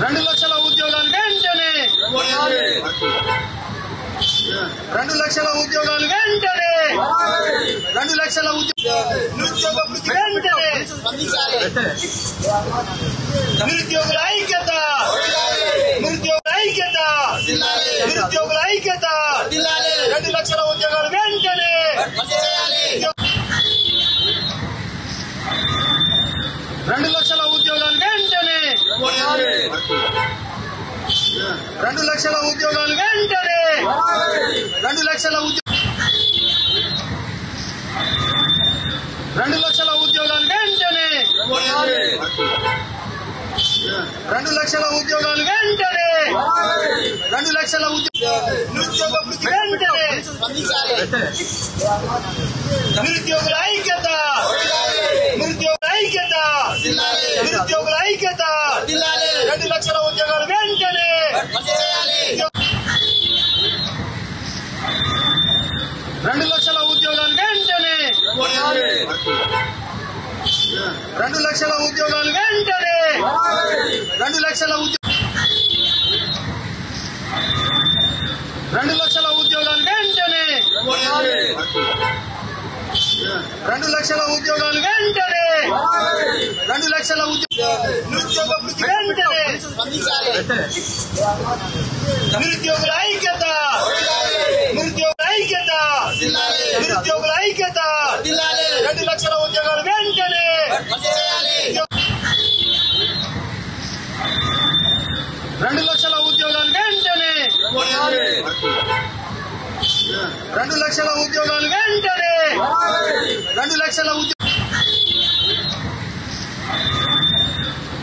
2 లక్షల ఉద్యోగాలు వెంటనే 2 లక్షల ఉద్యోగాలు వెంటనే 2 లక్షల నిరుద్యోగ వృత్తి వెంటనే నిరుద్యోగుల ఐక్యత నిరుద్యోగుల ఐక్యత నిరుద్యోగుల ఐక్యత 2 లక్షల ఉద్యోగాలు వెంటనే 2 లక్షల ఉద్యోగాలు వెంటనే 2 లక్షల ఉద్యోగాలు వెంటనే 2 లక్షల 2 లక్షల ఉద్యోగాలు వెంటనే 2 లక్షల ఉద్యోగాలు వెంటనే 2 లక్షల నిరుద్యోగ వృత్తి వెంటనే నిరుద్యోగుల ఐక్యత నిరుద్యోగుల ఐక్యత నిరుద్యోగుల ఐక్యత 2 లక్షల ఉద్యోగాలు వెంటనే 2 లక్షల ఉద్యోగాలు వెంటనే 2 లక్షల ఉద్యోగాలు వెంటనే 2 లక్షల 2 లక్షల ఉద్యోగాలు వెంటనే 2 లక్షల ఉద్యోగాలు వెంటనే 2 లక్షల నిరుద్యోగ వృత్తి వెంటనే నిరుద్యోగుల ఐక్యత నిరుద్యోగుల ఐక్యత నిరుద్యోగుల ఐక్యత 2 లక్షల ఉద్యోగాలు వెంటనే 2 లక్షల ఉద్యోగాలు వెంటనే 2 లక్షల ఉద్యోగాలు వెంటనే 2 లక్షల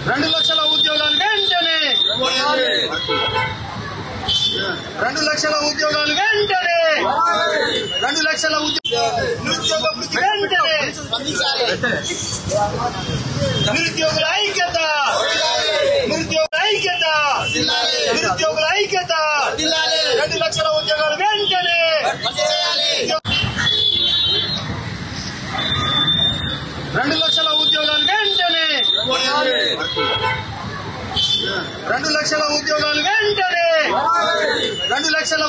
2 లక్షల ఉద్యోగాలు వెంటనే 2 లక్షల ఉద్యోగాలు వెంటనే 2 లక్షల నిరుద్యోగ వృత్తి వెంటనే నిరుద్యోగుల ఐక్యత నిరుద్యోగుల ఐక్యత నిరుద్యోగుల ఐక్యత 2 లక్షల ఉద్యోగాలు వెంటనే 2 లక్షల ఉద్యోగాలు వెంటనే 2 లక్షల ఉద్యోగాలు వెంటనే 2 లక్షల